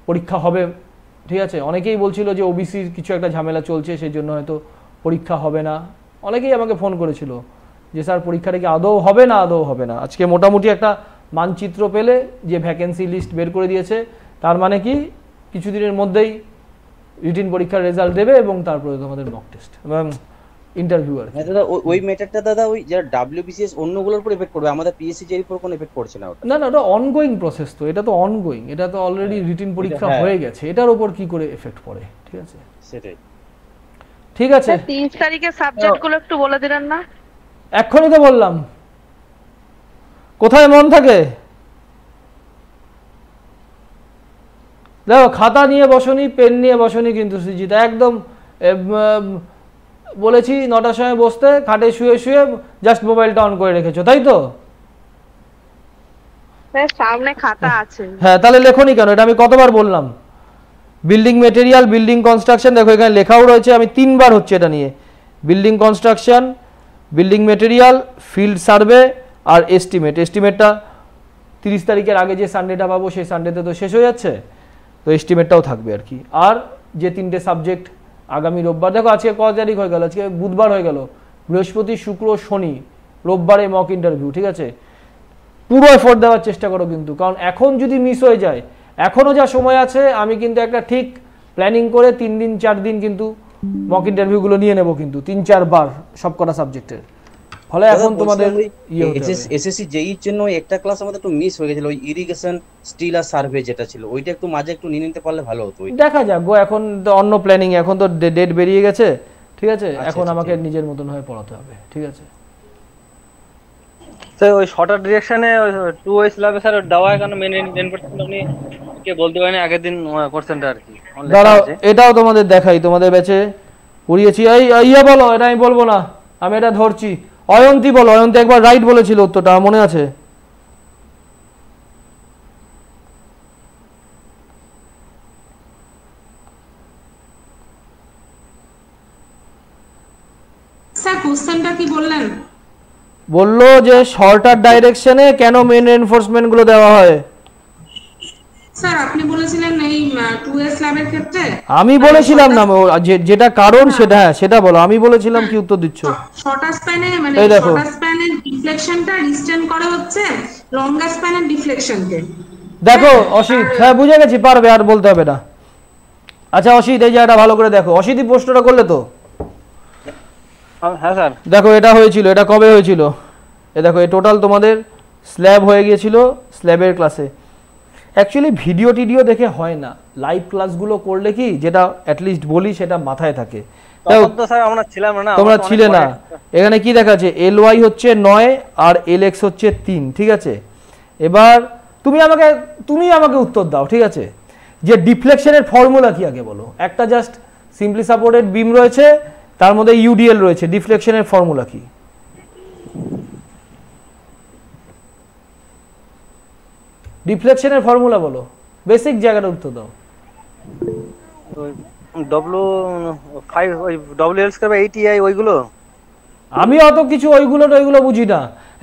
পরীক্ষা হবে, ঠিক আছে। অনেকেই বলছিল যে ওবিসির কিছু একটা ঝামেলা চলছে, সেই জন্য হয়তো পরীক্ষা হবে না। অনেকেই আমাকে ফোন করেছিল যে স্যার পরীক্ষাটা কি আদৌ হবে না, আদৌ হবে না। আজকে মোটামুটি একটা মানচিত্র পেলে যে ভ্যাকেন্সি লিস্ট বের করে দিয়েছে, তার মানে কি কিছুদিনের মধ্যেই রিটিন পরীক্ষার রেজাল্ট দেবে এবং তারপরে তোমাদের মক টেস্ট এবং ইন্টারভিউ। আর হ্যাঁ দাদা, ওই মেটারটা দাদা ওই যারা ডব্লিউবিসিএস অন্যগুলোর উপর এফেক্ট করবে, আমাদের পিএসসি এর উপর কোনো এফেক্ট করছে না। না না, ওটা অনগোয়িং প্রসেস, তো এটা তো অনগোয়িং, এটা তো অলরেডি রিটিন পরীক্ষা হয়ে গেছে, এটার উপর কি করে এফেক্ট পড়ে, ঠিক আছে। সেটাই, ঠিক আছে। 30 তারিখের সাবজেক্টগুলো একটু বলে দিলেন না? এখনই তো বললাম। কোথায় মন থাকে? দেখো খাতা নিয়ে বসনি, পেন নিয়ে বসনি, কিন্তু সুজিতা একদম বলেছি 9টার সময় বসতে, খাটে শুয়ে শুয়ে জাস্ট মোবাইলটা অন করে রেখেছো, তাই তো? সামনে খাতা আছে। হ্যাঁ তাহলে লেখনি কেন? এটা আমি কতবার বললাম। বিল্ডিং মেটেরিয়াল, বিল্ডিং কনস্ট্রাকশন, দেখো এখানে লেখাও রয়েছে, আমি 3 বার হচ্ছে এটা নিয়ে। Building construction, building material, field survey আর এস্টিমেট। এস্টিমেটটা 30 তারিখের আগে যে সানডেটা পাবো সেই সানডেতে তো শেষ হয়ে যাচ্ছে, তো এস্টিমেটটাও থাকবে আর কি। আর যে 3টে সাবজেক্ট আগামী রোববার, দেখো আজকে কত তারিখ হয়ে গেল, আজকে বুধবার হয়ে গেল, বৃহস্পতি শুক্র শনি রোববারে মক ইন্টারভিউ, ঠিক আছে? পুরো এফোর্ট দেওয়ার চেষ্টা করো কিন্তু, কারণ এখন যদি মিস হয়ে যায়, এখনও যা সময় আছে, আমি কিন্তু একটা ঠিক প্ল্যানিং করে 3 দিন 4 দিন কিন্তু মক ইন্টারভিউগুলো নিয়ে নেব কিন্তু 3-4 বার সব কটা সাবজেক্টের। ফলে এখন তোমাদের এসএসসি জেইর জন্য একটা ক্লাস আমাদের একটু মিস হয়ে গেছিল, ওই ইরিগেশন স্টিল আর সার্ভে যেটা ছিল, ওইটা একটু মাঝে একটু নিয়ে নিতে পারলে ভালো হতো। দেখা যাক গো, এখন তো অন্য প্ল্যানিং, এখন তো ডেট বেরিয়ে গেছে, ঠিক আছে? এখন আমাকে নিজের মতন হয়ে পড়াতে হবে, ঠিক আছে? স্যার ওই শর্টার ডিরেকশনে 2 ওয়ে স্ল্যাবে স্যার দেওয়া হয়, কারণ মেন 10% আপনি কে বলতে পারেন আগের দিন কোশ্চেনটা আর কি। দাঁড়াও, এটাও তোমাদের দেখাই, তোমাদের ব্যাচে পড়িয়েছি। ইয়া বলো, এটা আমি বলবো না, আমি এটা ধরছি। অয়ন্তী বলো, অয়ন্তী একবার রাইট বলেছিল, উত্তরটা মনে আছে? স্যার কোশ্চেনটা কি বললেন? বললো যে শর্টার ডাইরেকশনে কেন মেন রেইনফোর্সমেন্ট গুলো দেওয়া হয়। স্যার আপনি বলেছিলেন এই 2 স্ল্যাবের ক্ষেত্রে, আমি বলেছিলাম না, যেটা কারণ সেটা, হ্যাঁ সেটা বলো। আমি বলেছিলাম কি উত্তর দিচ্ছ? শর্টার স্প্যানে মানে শর্টার স্প্যানের ডিফ্লেকশনটা রিস্টেন্ড করে হচ্ছে লঙ্গার স্প্যানের ডিফ্লেকশনকে। দেখো অসিত, হ্যাঁ বুঝে গেছি, পারবে, আর বলতে হবে না। আচ্ছা অসিত, এই জায়গাটা ভালো করে দেখো। অসিতই প্রশ্নটা করলে তো? হ্যাঁ স্যার। দেখো এটা হয়েছিল, এটা কবে হয়েছিল? এ দেখো, এই টোটাল তোমাদের স্ল্যাব হয়ে গিয়েছিল স্ল্যাবের ক্লাসে। অ্যাকচুয়ালি ভিডিও টিডিও দেখে হয় না, লাইভ ক্লাসগুলো করলে কি যেটা অ্যাটলিস্ট বলি সেটা মাথায় থাকে। তখন তো স্যার আমরা ছিলাম না, তোমরা ছিলে না। এখানে কি দেখাচ্ছে? LY হচ্ছে 9 আর LX হচ্ছে 3, ঠিক আছে? এবার তুমি আমাকে উত্তর দাও, ঠিক আছে? যে ডিফ্লেকশনের ফর্মুলা কি আগে বলো। একটা জাস্ট সিম্পলি সাপোর্টেড বিম রয়েছে, তার মধ্যে UDL রয়েছে, ডিফ্লেকশনের ফর্মুলা কি? ডিফ্লেকশনের ফর্মুলা বলো, বেসিক জায়গাটা উত্তর দাও। W5 ওই WL স্কয়ার 80i ওইগুলো। আমি অত কিছু ওইগুলো বুঝি না।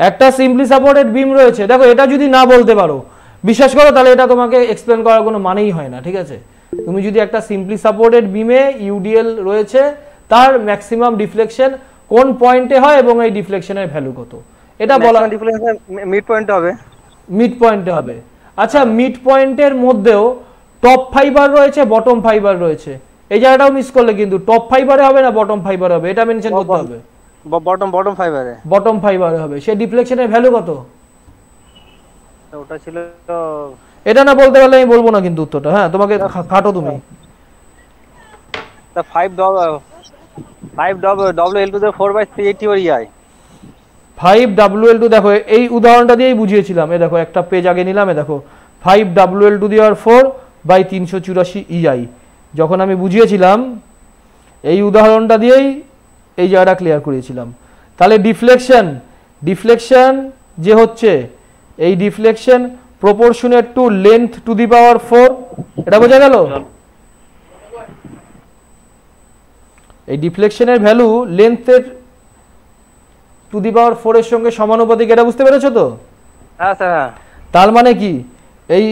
একটা সিম্পলি সাপোর্টেড বিম রয়েছে, দেখো এটা যদি না বলতে পারো, বিশ্বাস করো, তাহলে এটা তোমাকে এক্সপ্লেন করার কোনো মানেই হয় না, ঠিক আছে? তুমি যদি একটা সিম্পলি সাপোর্টেড বিমে UDL রয়েছে, তার ম্যাক্সিমাম ডিফ্লেকশন কোন পয়েন্টে হয় এবং এই ডিফ্লেকশনের ভ্যালু কত, এটা বলা। ডিফ্লেকশন মিড পয়েন্টে হবে, মিড পয়েন্টে হবে। আচ্ছা, মিড পয়েন্টের মধ্যেও টপ ফাইবার রয়েছে, বটম ফাইবার রয়েছে, এই জায়গাটাও মিস করলে কিন্তু টপ ফাইবারে হবে না বটম ফাইবারে হবে, এটা মেনশন করতে হবে। বটম ফাইবারে হবে। সেই ডিফ্লেকশনের ভ্যালু কত? ওটা ছিল, এটা না বলতে পারলে আমি বলবো না কিন্তু উত্তরটা। হ্যাঁ, তোমাকে খাটো তুমি। 5WL to the 4/380 or EI 5WL to, দেখো এই উদাহরণটা দিয়েই বুঝিয়েছিলাম। এই দেখো একটা পেজ আগে নিলাম, এ দেখো 5WL to the power 4/384 EI। যখন আমি বুঝিয়েছিলাম এই উদাহরণটা দিয়েই এই জায়গাটা ক্লিয়ার করেছিলাম। তাহলে ডিফ্লেকশন যে হচ্ছে, এই deflection proportionate to length to the power 4, এটা বোঝা গেল? এই ডিফ্লেকশনের ভ্যালু লেন্থের টু দি পাওয়ার 4 এর সঙ্গে সমানুপাতিক, এটা বুঝতে পেরেছো তো? হ্যাঁ স্যার। তার মানে কি, এই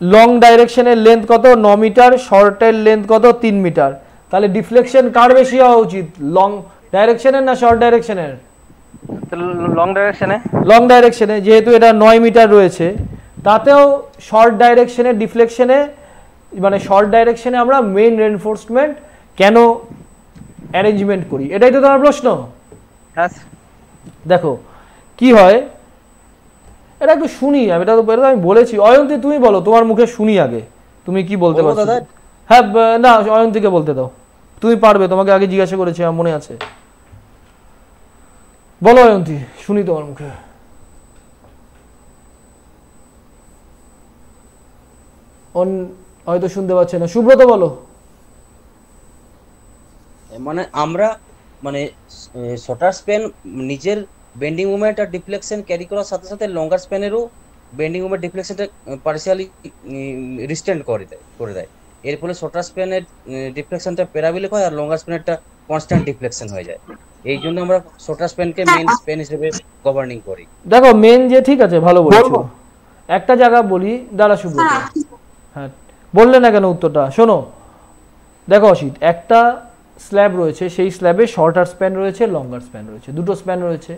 লং ডাইরেকশনের লেন্থ কত? 9 মিটার, শর্টের লেন্থ কত? 3 মিটার। তাহলে ডিফ্লেকশন কার বেশি হওয়া উচিত, লং ডাইরেকশনের না শর্ট ডাইরেকশনের? লং ডাইরেকশনে, যেহেতু এটা 9 মিটার রয়েছে, তাতেও শর্ট ডাইরেকশনের ডিফ্লেকশনে, মানে শর্ট ডাইরেকশনে আমরা মেইন রেইনফোর্সমেন্ট কেন অ্যারেঞ্জমেন্ট করি, এটাই তো তোমার প্রশ্ন। হ্যাঁ দেখো কি হয়, এটা একটু শুনি। এটা তো আমি বলেছি। অয়ন্তী তুমি বলো, তোমার মুখে শুনি আগে, তুমি কি বলতে পারছো? হ্যাঁ, না অয়ন্তীকে বলতে দাও, তুমি পারবে, তোমাকে আগে জিজ্ঞাসা করেছি, আমার মনে আছে। বলো অয়ন্তী, শুনি তোমার মুখে। হয়তো শুনতে পাচ্ছে না। সুব্রত বলো। মানে আমরা মানে শর্টার স্প্যান নিজের বেন্ডিং মুভমেন্ট আর ডিফ্লেকশন ক্যারি করার সাথে সাথে লঙ্গার স্প্যানেরও বেন্ডিং মুভমেন্ট ডিফ্লেকশনটা পার্সিয়ালি রিস্টেন্ড করে দেয়। এর ফলে শর্টার স্প্যানের ডিফ্লেকশনটা প্যারাবোলিক হয় আর লঙ্গার স্প্যানেরটা কনস্ট্যান্ট ডিফ্লেকশন হয়ে যায়। এই জন্য আমরা শর্টার স্প্যানকে মেইন স্প্যান হিসেবে গভর্নিং করি। দেখো মেন যে, ঠিক আছে ভালো বলেছো, একটা জায়গা বলি, দাঁড়া সুব্রত, হ্যাঁ বললে না কেন উত্তরটা? শোনো দেখো অসিত, একটা স্ল্যাব রয়েছে, সেই স্ল্যাবে শর্টার স্প্যান রয়েছে, লঙ্গার স্প্যান রয়েছে, দুটো স্প্যান রয়েছে।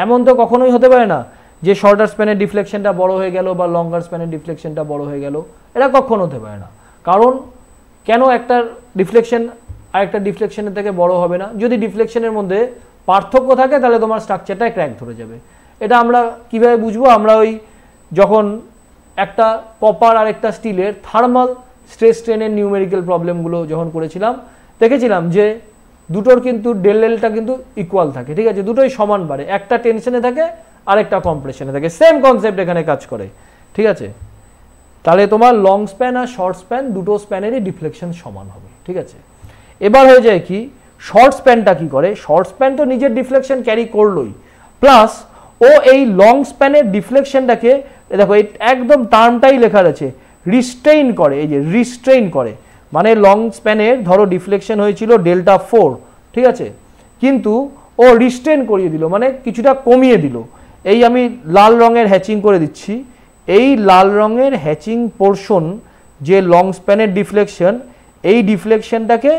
এমন তো কখনোই হতে পারে না যে শর্টার স্প্যানের ডিফ্লেকশনটা বড় হয়ে গেল বা লঙ্গার স্প্যানের ডিফ্লেকশনটা বড় হয়ে গেল, এটা কখনো হতে পারে না। কারণ কেন একটা ডিফ্লেকশন আর একটা ডিফ্লেকশনের থেকে বড় হবে না? যদি ডিফ্লেকশনের মধ্যে পার্থক্য থাকে তাহলে তোমার স্ট্রাকচারটায় ক্র্যাক ধরে যাবে। এটা আমরা কিভাবে বুঝবো? আমরা ওই যখন একটা কপার আর একটা স্টিলের থার্মাল স্ট্রেস স্ট্রেনের নিউমেরিক্যাল প্রবলেমগুলো যখন করেছিলাম, দেখেছিলাম যে দুটোর কিন্তু ডেল এলটা কিন্তু ইকুয়াল থাকে, ঠিক আছে, দুটোই সমান বাড়ে, একটা টেনশনে থাকে আর একটা কম্প্রেশনে থাকে, সেম কনসেপ্ট এখানে কাজ করে, ঠিক আছে। তাহলে তোমার লং স্প্যান আর শর্ট স্প্যান দুটো স্প্যানেরই ডিফ্লেকশন সমান হবে, ঠিক আছে। এবার হয়ে যায় কি, শর্ট স্প্যানটা কি করে? শর্ট স্প্যান তো নিজের ডিফ্লেকশন ক্যারি করলোই, প্লাস ও এই লং স্প্যানের ডিফ্লেকশনটাকে, দেখো এই একদম টার্মটাই লেখা আছে, রিস্ট্রেইন করে। এই যে রিস্ট্রেইন করে মানে লং স্প্যানের ধরো ডিফ্লেকশন হয়েছিল ডেল্টা 4, ঠিক আছে, কিন্তু ও রিস্ট্রেইন করিয়ে দিল, মানে কিছুটা কমিয়ে দিল। এই আমি লাল রঙের হ্যাচিং করে দিচ্ছি, এই লাল রঙের হ্যাচিং পোর্শন যে লং স্প্যানের ডিফ্লেকশন, এই ডিফ্লেকশনটাকে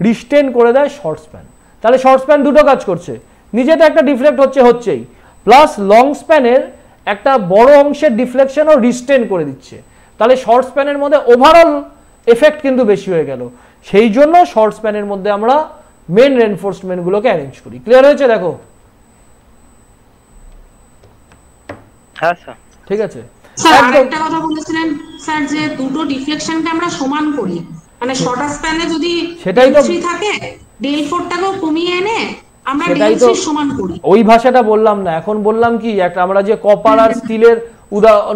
রিস্ট্রেইন করে দেয় শর্ট স্প্যান। তাহলে শর্ট স্প্যান দুটো কাজ করছে, নিজে তো একটা ডিফ্লেক্ট হচ্ছেই, প্লাস লং স্প্যানের একটা বড় অংশের ডিফ্লেকশনও রিস্ট্রেইন করে দিচ্ছে। তাহলে শর্ট স্প্যানের মধ্যে ওভারঅল এফেক্ট কিন্তু বেশি হয়ে গেল। সেই জন্য শর্ট স্প্যানের মধ্যে আমরা মেন রেনফোর্সমেন্টগুলোকে অ্যারেঞ্জ করি। ক্লিয়ার হয়েছে? দেখো, হ্যাঁ স্যার, ঠিক আছে। স্যার আরেকটা কথা বলেছিলেন স্যার, যে দুটো ডিফ্লেকশনকে আমরা সমান করি, মানে শর্টার স্প্যানে যদি সেটাই তো থাকে ডেল 4টাকেও কমিয়ে এনে আমরা ডেল 3 সমান করি। ওই ভাষাটা বললাম না, এখন বললাম কি, একটা আমরা যে কপার আর স্টিলের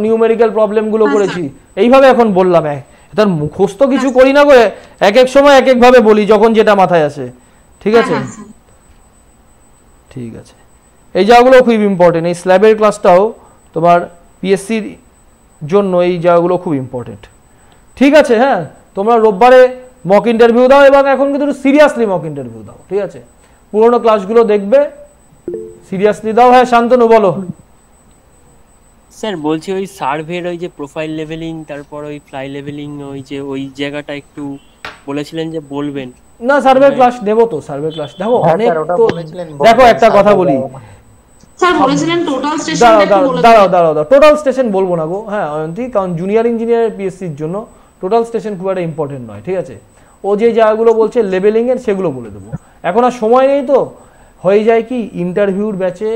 নিউমেরিক্যাল প্রবলেমগুলো করেছি, এইভাবে এখন বললাম। তার মুখস্থ কিছু করি না করে এক এক সময় এক এক ভাবে বলি যখন যেটা মাথায় আসে, ঠিক আছে, ঠিক আছে। এই জায়গাগুলো খুব ইম্পর্টেন্ট, এই স্ল্যাবের ক্লাসটাও তোমার পিএসসির জন্য এই জায়গাগুলো খুব ইম্পর্টেন্ট, ঠিক আছে। হ্যাঁ, তোমরা রোববারে মক ইন্টারভিউ দাও এবং এখন কিন্তু সিরিয়াসলি মক ইন্টারভিউ দাও, ঠিক আছে। পুরোনো ক্লাসগুলো দেখবে, সিরিয়াসলি দাও। হ্যাঁ শান্তনু বলো। স্যার বলছি ওই সার্ভের ওই যে প্রোফাইল লেভেলিং, তারপর ওই ফ্লাই লেভেলিং, ওই যে ওই জায়গাটা একটু বলেছিলেন যে বলবেন না। সার্ভে ক্লাস নেব তো, সার্ভে ক্লাস দেখো অনেক তো। দেখো একটা কথা বলি স্যার, বলেছিলেন টোটাল স্টেশনটা একটু বলে দাও। টোটাল স্টেশন বলবো না গো, হ্যাঁ অয়ন্তী, কারণ জুনিয়র ইঞ্জিনিয়ার পিএসসির জন্য টোটাল স্টেশন খুব একটা ইম্পর্টেন্ট নয়, ঠিক আছে। ও যে জায়গাগুলো বলছে লেভেলিং এর, সেগুলো বলে দেবো। এখন আর সময় নেই তো, হয়ে যায় কি, ইন্টারভিউর ব্যাচে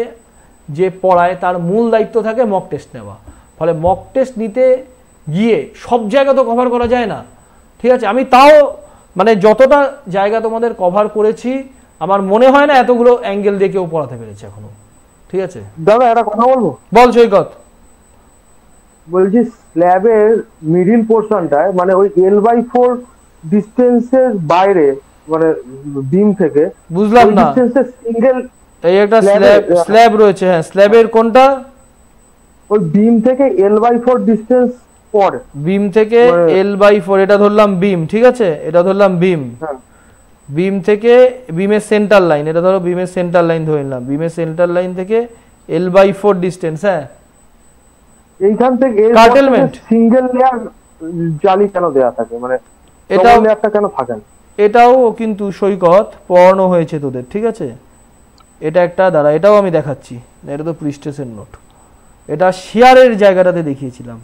যে পড়ায় তার মূল দায়িত্ব থাকে মক টেস্ট নেওয়া, ফলে মক টেস্ট নিতে গিয়ে সব জায়গা তো কভার করা যায় না, ঠিক আছে। আমি তাও মানে যতটা জায়গা তোমাদের কভার করেছি, আমার মনে হয় না এতগুলো অ্যাঙ্গেল দিয়ে কেউ পড়াতে পেরেছে এখনো, ঠিক আছে। দাদা একটা কথা বলবো? বল সৈকত। বলছি স্ল্যাবের মিডিল পোর্শনটায়, মানে ওই L/4 ডিসটেন্সের বাইরে, মানে বিম থেকে, বুঝলাম না, ডিসটেন্সের সিঙ্গেল এই একটা স্ল্যাব রয়েছে, হ্যাঁ স্ল্যাবের কোনটা? ওই বিম থেকে L/4 ডিসটেন্স পড়ে, বিম থেকে L/4, এটা ধরলাম বিম, ঠিক আছে, এটা ধরলাম বিম, বিম থেকে বিমের সেন্টার লাইন, এটা ধরো বিমের সেন্টার লাইন ধরে নিলাম, বিমের সেন্টার লাইন থেকে L/4 ডিসটেন্স, হ্যাঁ এইখান থেকে কাটেলমেন্ট সিঙ্গেল লেয়ার জালি কেন দেয়া থাকে, মানে এটাও লেয়ারটা কেন থাকে না? এটাও কিন্তু সৈকত পড়ানো হয়েছে তোদের, ঠিক আছে। এটা একটা দাঁড়া, এটাও আমি দেখাচ্ছি, এটা তো প্রিস্টেসের নোট, এটা শিয়ারের জায়গাটাতে দেখিয়েছিলাম।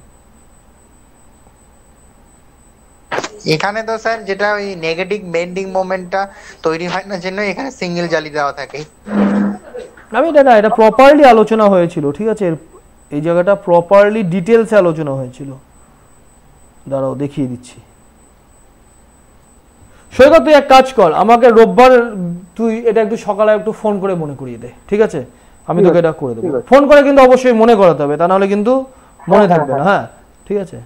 এখানে তো স্যার যেটা ওই নেগেটিভ বেন্ডিং মোমেন্টটা তৈরি হয় না, জন্য এখানে সিঙ্গেল জালি দেওয়া থাকে। আমি এটা প্রপারলি আলোচনা হয়েছিল, ঠিক আছে, এই জায়গাটা প্রপারলি ডিটেলসে আলোচনা হয়েছিল। দাঁড়াও দেখিয়ে দিচ্ছি। সৈকত তুই এক কাজ কর, আমাকে রোববার তুই এটা একটু সকালে একটু ফোন করে মনে করিয়ে দে, ঠিক আছে, আমি তোকে এটা করে দেবো। ফোন করে কিন্তু অবশ্যই মনে করাতে হবে, তা নাহলে কিন্তু মনে থাকবে না, হ্যাঁ ঠিক আছে,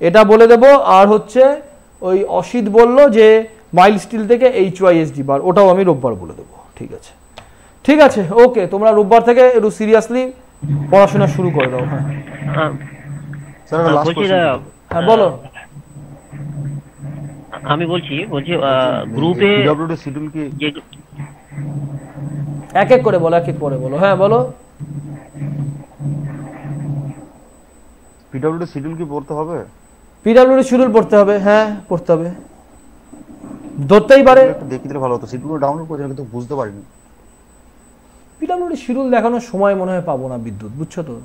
এটা বলে দেবো। আর হচ্ছে ওই অসিত বললো যে মাইল স্টিল থেকে HYSD বার, ওটাও আমি রোববার বলে দেবো, ঠিক আছে, ঠিক আছে, ওকে। তোমরা রোববার থেকে একটু সিরিয়াসলি পড়াশোনা শুরু করে দাও। হ্যাঁ হ্যাঁ বলো। আমি বলছি গ্রুপে শিডিউল কি এক এক করে বলো, এক এক করে বলো। হ্যাঁ বলো। পিডব্লিউডি শিডিউল কি পড়তে হবে? পিডব্লিউডি শিডিউল পড়তে হবে, হ্যাঁ পড়তে হবে, ধরতেই পারে। একটু দেখে দিলে ভালো হতো, শিডিউল ডাউনলোড করেছিলাম কিন্তু বুঝতে পারিনি। পিডব্লিউডি শিডিউল দেখানোর সময় মনে হয় পাবো না বিদ্যুৎ, বুঝছো তো।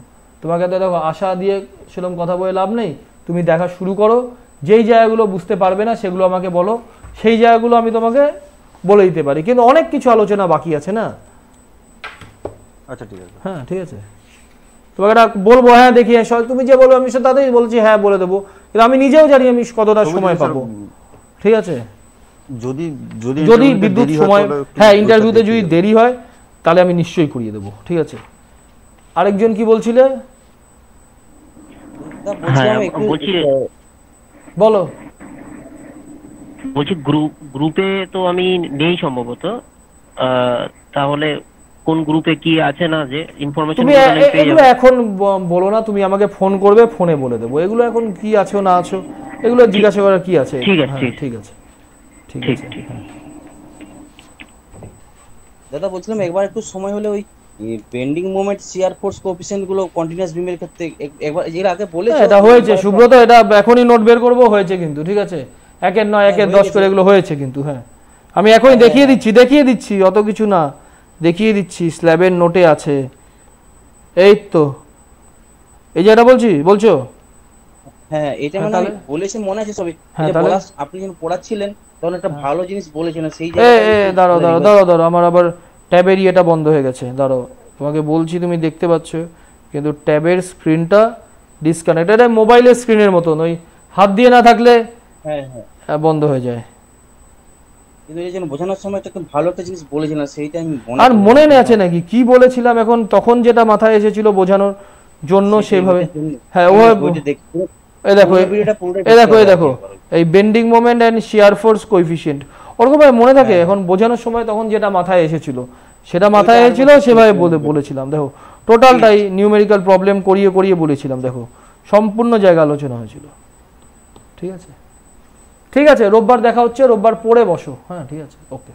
তোমাকে তো দেখো আশা দিয়ে সেরকম কথা বলে লাভ নেই, তুমি দেখা শুরু করো, যেই জায়গাগুলো বুঝতে পারবে না সেগুলো আমাকে বলো, সেই জায়গাগুলো আমি তোমাকে বলে দিতে পারি, কিন্তু অনেক কিছু আলোচনা বাকি আছে না। আচ্ছা ঠিক আছে, হ্যাঁ ঠিক আছে, তোমাকে একটা বলবো, হ্যাঁ দেখি তুমি যে বলবো আমি তাতেই বলছি হ্যাঁ বলে দেবো, কিন্তু আমি নিজেও জানি আমি কতটা সময় পাবো। ঠিক আছে, যদি যদি যদি বিদ্যুৎ সময়, হ্যাঁ ইন্টারভিউতে যদি দেরি হয় তাহলে আমি নিশ্চয়ই করিয়ে দেবো। ঠিক আছে, আরেকজন কি বলছিলে? বলো। বলছি গ্রুপে তো আমি নেই সম্ভবত, তাহলে কোন গ্রুপে কি আছে না যে ইনফরমেশন তুমি এগুলো এখন বলো না, তুমি আমাকে ফোন করবে, ফোনে বলে দেবো এগুলো এখন কি আছো না আছো, এগুলো জিজ্ঞাসা করার কি আছে। ঠিক আছে ঠিক আছে ঠিক আছে। দাদা বলছিলাম একবার একটু সময় হলে ওই পেন্ডিং মোমেন্ট শিয়ার ফোর্স কোএফিসিয়েন্ট গুলো কন্টিনিউয়াস বিমের ক্ষেত্রে একবার এর আগে বলেছো, এটা হয়েছে সুব্রত, এটা এখনই নোট বের করব, হয়েছে কিন্তু। ঠিক আছে, 1-এর 9 1-এর 10 করে এগুলো হয়েছে কিন্তু। হ্যাঁ আমি এখনই দেখিয়ে দিচ্ছি, অত কিছু না, দেখিয়ে দিচ্ছি, স্ল্যাবের নোটে আছে। এই তো এই যে এটা বলছো, হ্যাঁ এটা মানে বলেছেন মনে আছে সবই। আপনি যখন পড়াচ্ছিলেন তখন একটা ভালো জিনিস বলেছিলেন, সেই দাঁড়াও আমার আবার ট্যাবের ইয়েটা বন্ধ হয়ে গেছে, দাঁড়াও তোমাকে বলছি, তুমি দেখতে পাচ্ছ কিন্তু ট্যাবের স্ক্রিনটা ডিসকানেক্টেড, মোবাইলের স্ক্রিনের মতন, ওই হাত দিয়ে না থাকলে হ্যাঁ বন্ধ হয়ে যায়। কিন্তু এই জন্য বোঝানোর সময় একটা ভালো একটা জিনিস বলেছিলেন, সেইটা আমি আর মনে আছে নাকি কি বলেছিলাম, এখন তখন যেটা মাথায় এসেছিল বোঝানোর জন্য সেভাবে। হ্যাঁ এই দেখো এই bending moment and shear force coefficient, ওরকম মনে থাকে, এখন বোঝানোর সময় তখন যেটা মাথায় এসেছিল সেভাবে বলেছিলাম। দেখো টোটালটাই নিউমেরিক্যাল প্রবলেম করিয়ে বলেছিলাম, দেখো সম্পূর্ণ জায়গা আলোচনা হয়েছিল। ঠিক আছে, রোববার দেখা হচ্ছে, রোববার পড়ে বসো। হ্যাঁ ঠিক আছে, ওকে।